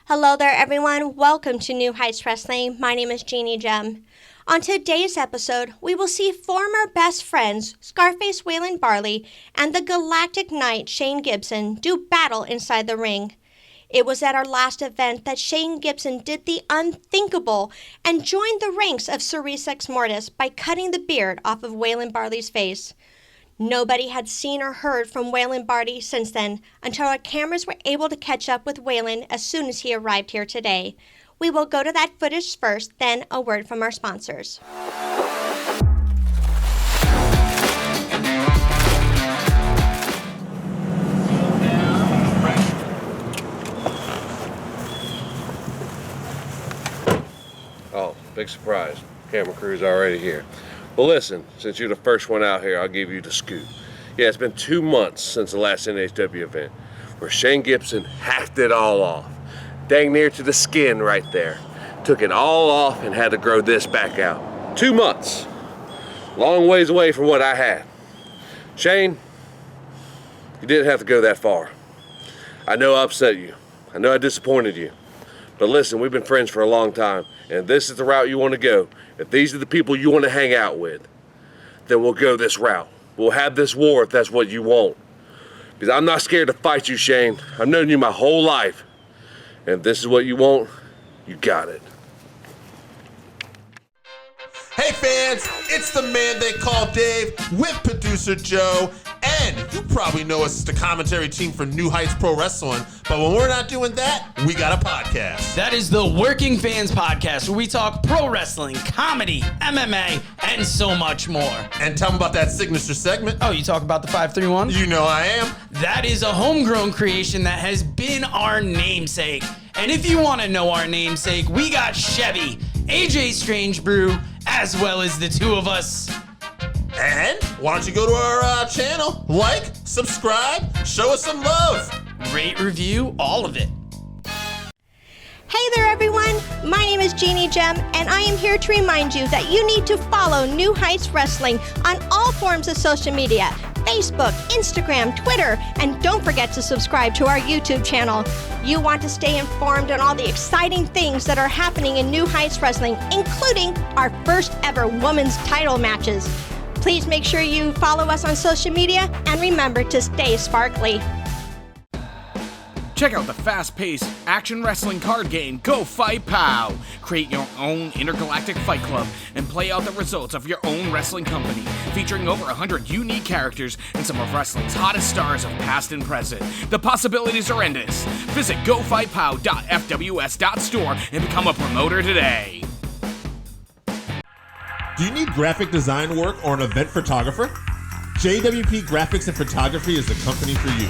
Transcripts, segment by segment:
Hello there, everyone. Welcome to New Heights Wrestling. My name is Jeannie Jem. On today's episode, we will see former best friends Scarface Waylon Barley and the Galactic Knight Shane Gibson do battle inside the ring. It was at our last event that Shane Gibson did the unthinkable and joined the ranks of Cerise Ex Mortis by cutting the beard off of Waylon Barley's face. Nobody had seen or heard from Waylon Barley since then until our cameras were able to catch up with Waylon as soon as he arrived here today. We will go to that footage first, then a word from our sponsors. Oh, big surprise. Camera crew's already here. Well, listen, since you're the first one out here, I'll give you the scoop. Yeah, it's been 2 months since the last NHW event, where Shane Gibson hacked it all off. Dang near to the skin right there. Took it all off and had to grow this back out. 2 months. Long ways away from what I had. Shane, you didn't have to go that far. I know I upset you. I know I disappointed you. But listen, we've been friends for a long time, and if this is the route you want to go, if these are the people you want to hang out with, then we'll go this route. We'll have this war if that's what you want. Because I'm not scared to fight you, Shane. I've known you my whole life. And if this is what you want, you got it. Hey fans, it's the man they call Dave with producer Joe, and you probably know us as the commentary team for New Heights Pro Wrestling, but when we're not doing that, we got a podcast. That is the Working Fans Podcast, where we talk pro wrestling, comedy, MMA, and so much more. And tell them about that signature segment. Oh, you talk about the 531? You know I am. That is a homegrown creation that has been our namesake. And if you want to know our namesake, we got Chevy, AJ Strange Brew, as well as the two of us. And why don't you go to our channel, like, subscribe, show us some love. Rate, review, all of it. Hey there, everyone. My name is Jeannie Jem, and I am here to remind you that you need to follow New Heights Wrestling on all forms of social media: Facebook, Instagram, Twitter, and don't forget to subscribe to our YouTube channel. You want to stay informed on all the exciting things that are happening in New Heights Wrestling, including our first ever women's title matches. Please make sure you follow us on social media, and remember to stay sparkly. Check out the fast-paced action wrestling card game, Go Fight Pow! Create your own intergalactic fight club and play out the results of your own wrestling company, featuring over 100 unique characters and some of wrestling's hottest stars of past and present. The possibilities are endless. Visit gofightpow.fws.store and become a promoter today. Do you need graphic design work or an event photographer? JWP Graphics and Photography is the company for you.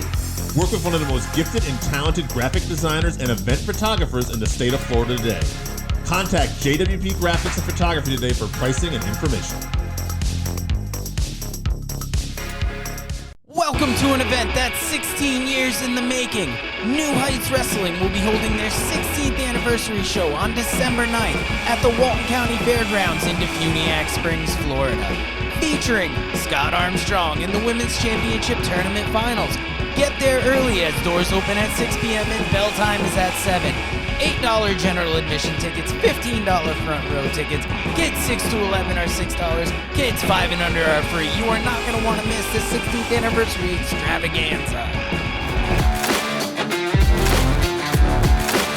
Work with one of the most gifted and talented graphic designers and event photographers in the state of Florida today. Contact JWP Graphics and Photography today for pricing and information. Welcome to an event that's 16 years in the making. New Heights Wrestling will be holding their 16th anniversary show on December 9th at the Walton County Fairgrounds in DeFuniak Springs, Florida. Featuring Scott Armstrong in the Women's Championship Tournament Finals. Get there early as doors open at 6 p.m. and bell time is at 7. $8 general admission tickets, $15 front row tickets. Kids 6 to 11 are $6. Kids 5 and under are free. You are not going to want to miss this 16th anniversary extravaganza.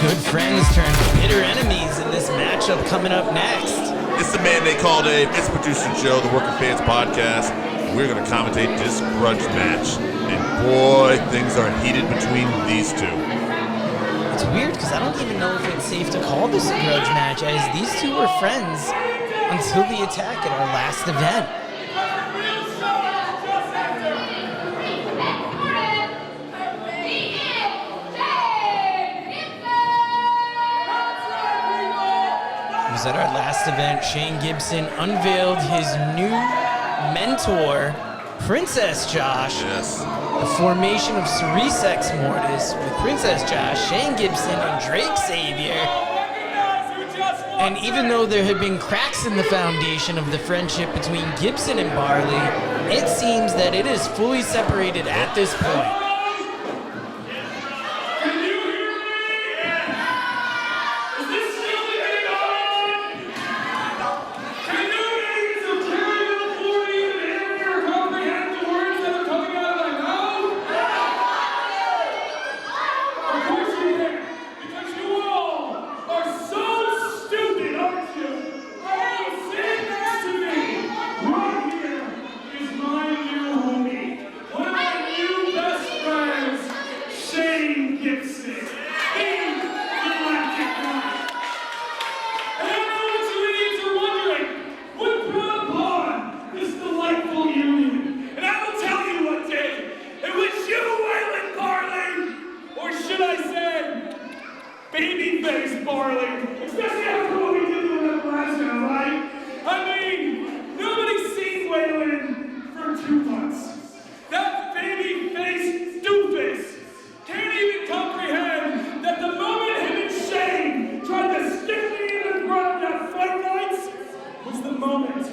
Good friends turn bitter enemies in this matchup coming up next. It's the man they call Dave. It's producer Joe, the Working Fans Podcast. We're going to commentate this grudge match. And boy, things are heated between these two. It's weird because I don't even know if it's safe to call this a grudge match, as these two were friends until the attack at our last event. It was at our last event, Shane Gibson unveiled his new mentor, Princess Josh. Yes. The formation of Cerise Ex Mortis with Princess Josh, Shane Gibson, and Drake Xavier. And even though there had been cracks in the foundation of the friendship between Gibson and Barley, it seems that it is fully separated at this point. babyface Barley, especially after what we did to him last time, right? I mean, nobody's seen Waylon for 2 months. That babyface doofus can't even comprehend that the moment him and Shane tried to stick me in the ground at Fight Nights was the moment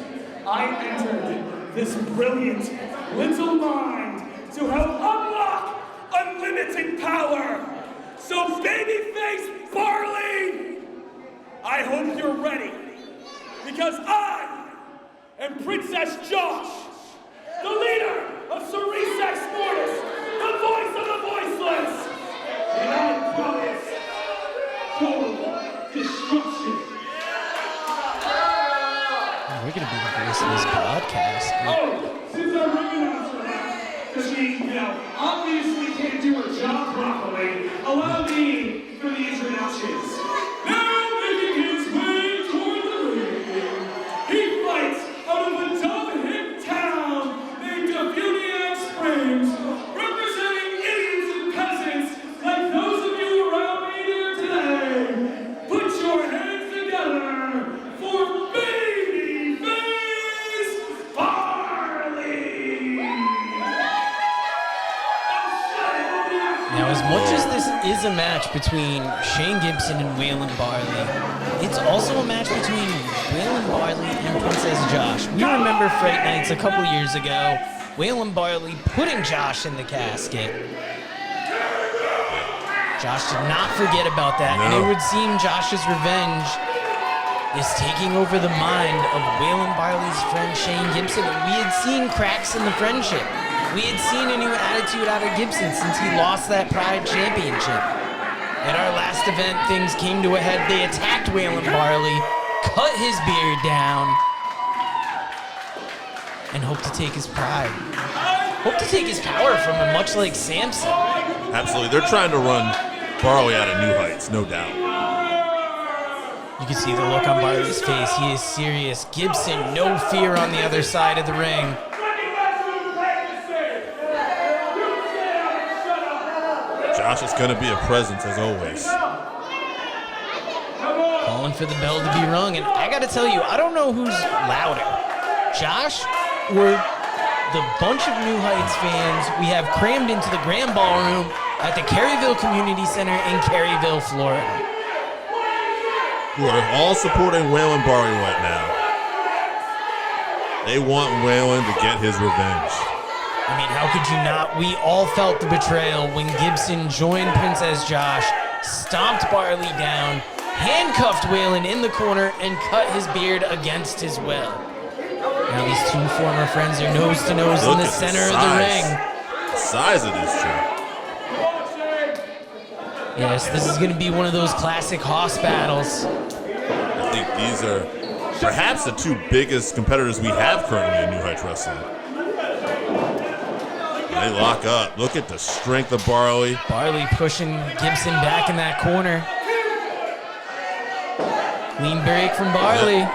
I entered this brilliant little mind to help unlock unlimited power. So babyface Barley, I hope you're ready, because I am Princess Josh, the leader of Cerise Mortis, the voice of the voiceless, and I promise total destruction. We're gonna be the voice of this podcast. Oh, since our ring announcer, because she, obviously can't do her job properly, allow me for the introductions. Now making his way toward the ring, he fights out of a dumb-hit town named DeFuniak Springs, representing idiots and peasants like those of you around me here today. Put your hands together for Babyface Barley! Now, as much as this is a match between Shane Gibson and Waylon Barley, it's also a match between Waylon Barley and Princess Josh. We remember Fright Nights a couple years ago, Waylon Barley putting Josh in the casket. Josh did not forget about that, and it would seem Josh's revenge is taking over the mind of Waylon Barley's friend Shane Gibson. And we had seen cracks in the friendship. We had seen a new attitude out of Gibson since he lost that Pride Championship. At our last event, things came to a head. They attacked Waylon Barley, cut his beard down, and hoped to take his pride. Hope to take his power from him, much like Samson. Absolutely. They're trying to run Barley out of new heights, no doubt. You can see the look on Barley's face. He is serious. Gibson, no fear on the other side of the ring. Josh is going to be a presence as always. Calling for the bell to be rung, and I gotta tell you, I don't know who's louder, Josh or the bunch of New Heights fans we have crammed into the Grand Ballroom at the Caryville Community Center in Caryville, Florida. Who are all supporting Waylon Barley right now. They want Waylon to get his revenge. I mean, how could you not? We all felt the betrayal when Gibson joined Princess Josh, stomped Barley down, handcuffed Waylon in the corner, and cut his beard against his will. Now these two former friends are nose to nose in the center of the ring. The size of these two. Yes, this is going to be one of those classic hoss battles. I think these are perhaps the two biggest competitors we have currently in New Heights Wrestling. They lock up. Look at the strength of Barley. Barley pushing Gibson back in that corner. Clean break from Barley.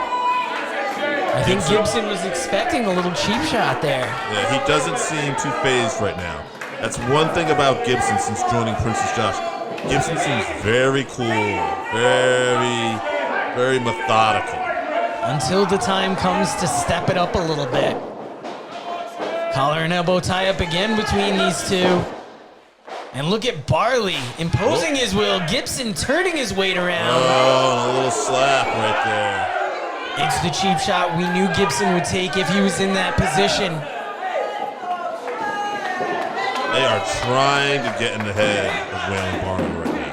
I think Gibson was expecting a little cheap shot there. Yeah, he doesn't seem too phased right now. That's one thing about Gibson since joining Princess Josh. Gibson seems very cool, very methodical. Until the time comes to step it up a little bit. Collar and elbow tie up again between these two. And look at Barley imposing his will. Gibson turning his weight around. Oh, a little slap right there. It's the cheap shot we knew Gibson would take if he was in that position. They are trying to get in the head of Waylon Barley right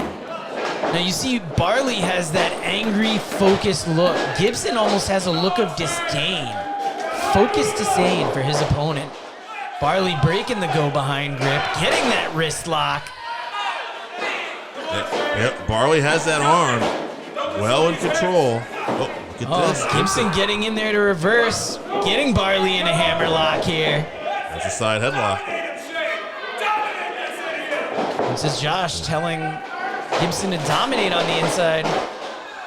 now. Now you see Barley has that angry, focused look. Gibson almost has a look of disdain. Focused disdain for his opponent. Barley breaking the go-behind grip, getting that wrist lock. Yep, Barley has that arm well in control. Oh, look at this. Gibson getting in there to reverse, getting Barley in a hammer lock here. That's a side headlock. This is Josh telling Gibson to dominate on the inside.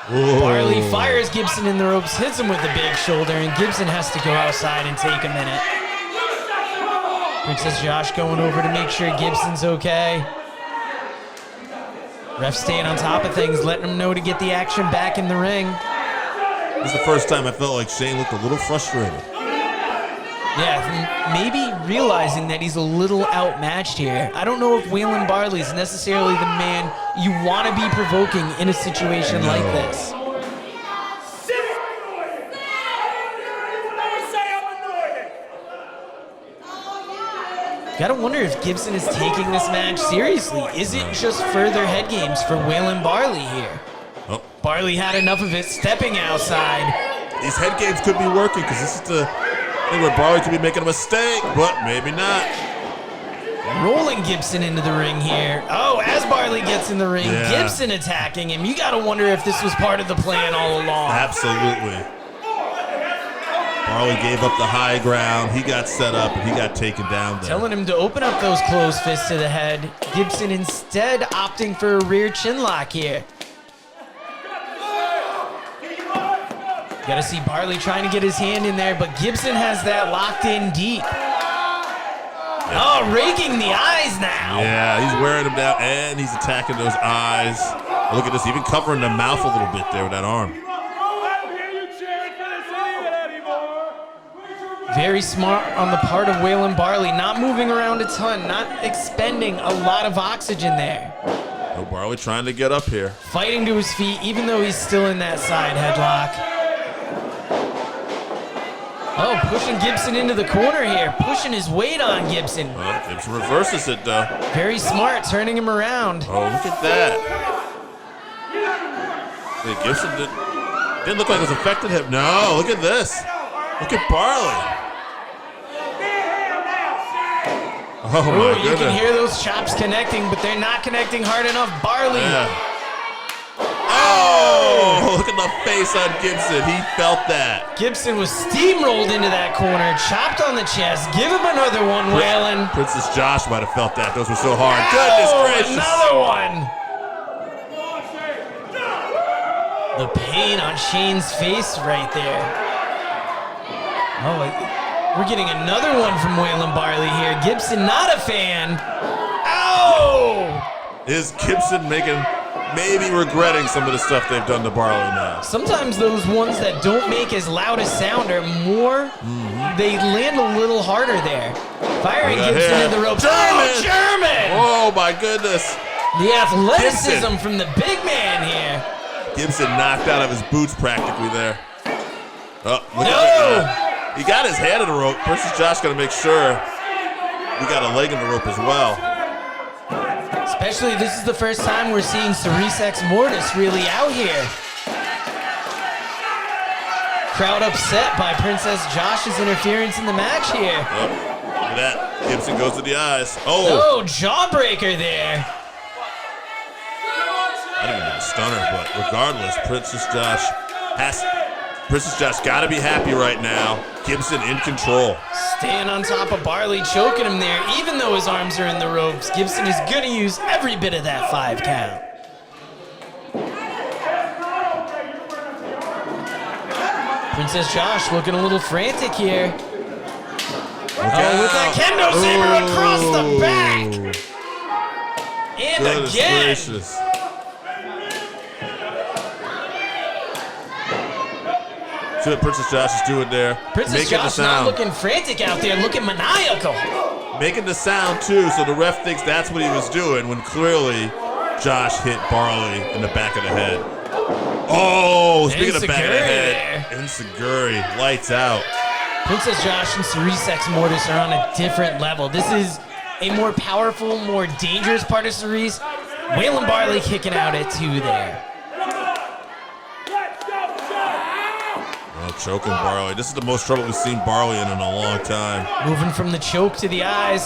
Whoa. Barley fires Gibson in the ropes, hits him with the big shoulder, and Gibson has to go outside and take a minute. Princess Josh going over to make sure Gibson's okay. Ref staying on top of things, letting him know to get the action back in the ring. This is the first time I felt like Shane looked a little frustrated. Yeah, maybe realizing that he's a little outmatched here. I don't know if Waylon Barley is necessarily the man you want to be provoking in a situation like this. Gotta wonder if Gibson is taking this match seriously. Is it just further head games for Waylon Barley here? Oh. Barley had enough of it stepping outside. These head games could be working because this is the thing where Barley could be making a mistake, but maybe not. Rolling Gibson into the ring here. Oh, as Barley gets in the ring, Gibson attacking him. You gotta wonder if this was part of the plan all along. Absolutely. Barley gave up the high ground. He got set up and he got taken down there. Telling him to open up those closed fists to the head. Gibson instead opting for a rear chin lock here. You gotta see Barley trying to get his hand in there, but Gibson has that locked in deep. Oh, raking the eyes now. Yeah, he's wearing them down and he's attacking those eyes. Look at this, even covering the mouth a little bit there with that arm. Very smart on the part of Waylon Barley, not moving around a ton, not expending a lot of oxygen there. No, Barley trying to get up here. Fighting to his feet, even though he's still in that side headlock. Oh, pushing Gibson into the corner here, pushing his weight on Gibson. Well, Gibson reverses it though. Very smart, turning him around. Oh, look at that. Yeah, Gibson didn't look like it was affecting him. No, look at this. Look at Barley. Oh my goodness. You can hear those chops connecting, but they're not connecting hard enough. Barley. Yeah. Oh, look at the face on Gibson. He felt that. Gibson was steamrolled into that corner, chopped on the chest. Give him another one, Waylon. Princess Josh might have felt that. Those were so hard. Goodness gracious. Another one. The pain on Shane's face right there. Oh, we're getting another one from Waylon Barley here. Gibson not a fan. Ow! Is Gibson maybe regretting some of the stuff they've done to Barley now? Sometimes those ones that don't make as loud a sound are more, they land a little harder there. Firing Gibson in the ropes. Oh, German! Oh my goodness. The athleticism from the big man here. Gibson knocked out of his boots practically there. Oh, look at that. He got his hand in the rope. Princess Josh got to make sure we got a leg in the rope as well. Especially this is the first time we're seeing Cerise Ex Mortis really out here. Crowd upset by Princess Josh's interference in the match here. Oh, look at that. Gibson goes to the eyes. Oh, jawbreaker there. I didn't even get a stunner, but regardless, Princess Josh got to be happy right now. Gibson in control. Staying on top of Barley, choking him there. Even though his arms are in the ropes, Gibson is going to use every bit of that 5 count. Princess Josh looking a little frantic here. With that kendo saber across the back. And Goodness again. Gracious. See what Princess Josh is doing there. Princess Josh not looking frantic out there, looking maniacal. Making the sound too, so the ref thinks that's what he was doing when clearly Josh hit Barley in the back of the head. Oh, speaking of the back of the head, Enziguri, lights out. Princess Josh and Cerise Ex Mortis are on a different level. This is a more powerful, more dangerous part of Cerise. Waylon Barley kicking out at 2 there. Choking Barley. This is the most trouble we've seen Barley in a long time. Moving from the choke to the eyes.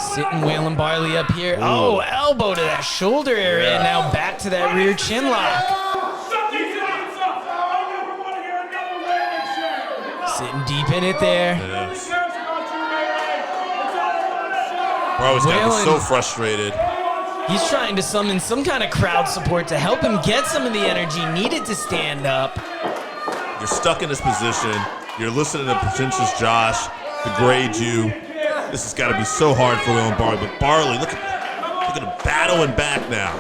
Sitting Waylon Barley up here. Ooh. Oh, elbow to that shoulder area. Yeah. Now back to that rear chin lock. Sitting deep in it there. Yes. Barley's gotten so frustrated. He's trying to summon some kind of crowd support to help him get some of the energy needed to stand up. You're stuck in this position. You're listening to Princess Josh degrade you. This has got to be so hard for Waylon Barley. But Barley, look at looking to battle and back now.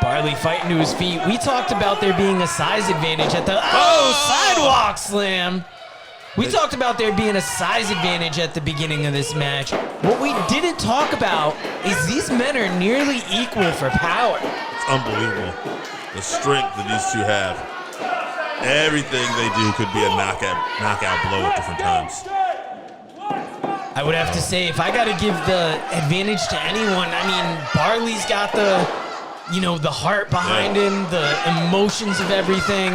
Barley fighting to his feet. We talked about there being a size advantage at the... sidewalk slam. We talked about there being a size advantage at the beginning of this match. What we didn't talk about is these men are nearly equal for power. It's unbelievable. The strength that these two have. Everything they do could be a knockout blow at different times. I would have to say, if I got to give the advantage to anyone, I mean, Barley's got the, the heart behind him, the emotions of everything.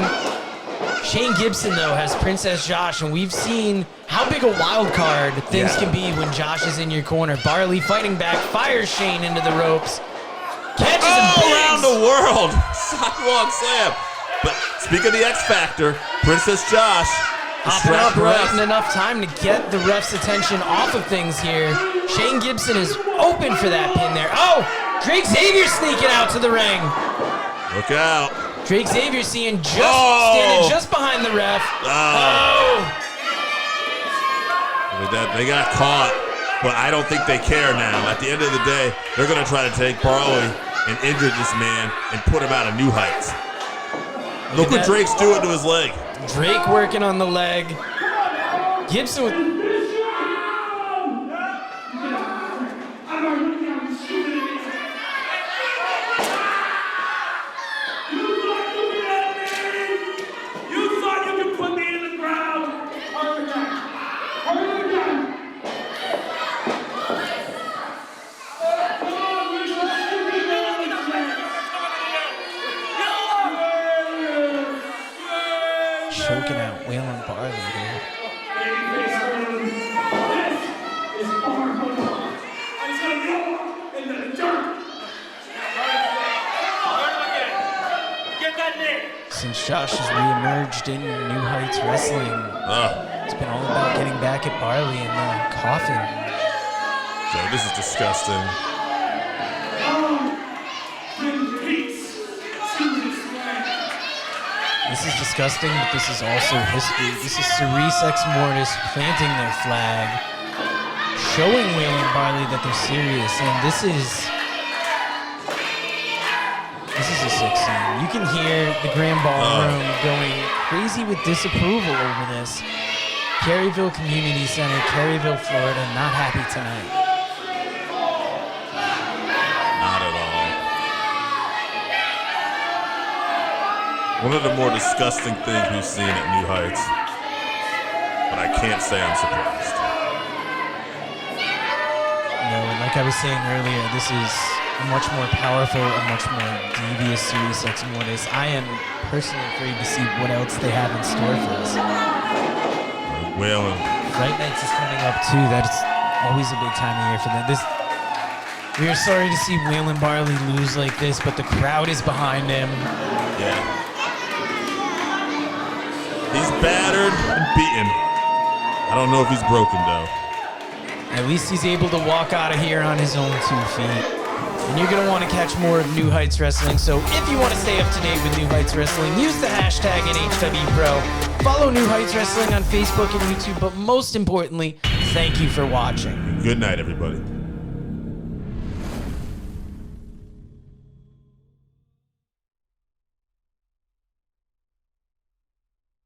Shane Gibson, though, has Princess Josh, and we've seen how big a wild card things can be when Josh is in your corner. Barley fighting back, fires Shane into the ropes, catches him around the world. Sidewalk slam. But speak of the X Factor, Princess Josh hopping up right in enough time to get the ref's attention off of things here. Shane Gibson is open for that pin there. Oh, Drake Xavier sneaking out to the ring. Look out. Drake Xavier standing just behind the ref. They got caught, but I don't think they care now. At the end of the day, they're going to try to take Barley and injure this man and put him out of new heights. Look what Drake's doing to his leg. Drake working on the leg. Gibson with... choking out Waylon Barley here. Since Josh has reemerged in New Heights Wrestling, it's been all about getting back at Barley and the coffin. So this is disgusting. This is disgusting, but this is also history. This is Cerise Ex Mortis planting their flag, showing Waylon Barley that they're serious, and this is a sick scene. You can hear the Grand Ballroom going crazy with disapproval over this. Caryville Community Center, Caryville, Florida, not happy tonight. Not at all. One of the more disgusting things we've seen at New Heights, but I can't say I'm surprised. No, and like I was saying earlier, this is a much more powerful, a much more devious Cerise Ex Mortis. I am personally afraid to see what else they have in store for us. Waylon. Fright Nights is coming up too. That's always a big time of year for them. We are sorry to see Waylon Barley lose like this, but the crowd is behind him. Yeah. He's battered and beaten. I don't know if he's broken, though. At least he's able to walk out of here on his own 2 feet. And you're going to want to catch more of New Heights Wrestling. So if you want to stay up to date with New Heights Wrestling, use the hashtag NHWPro. Follow New Heights Wrestling on Facebook and YouTube. But most importantly, thank you for watching. Good night, everybody.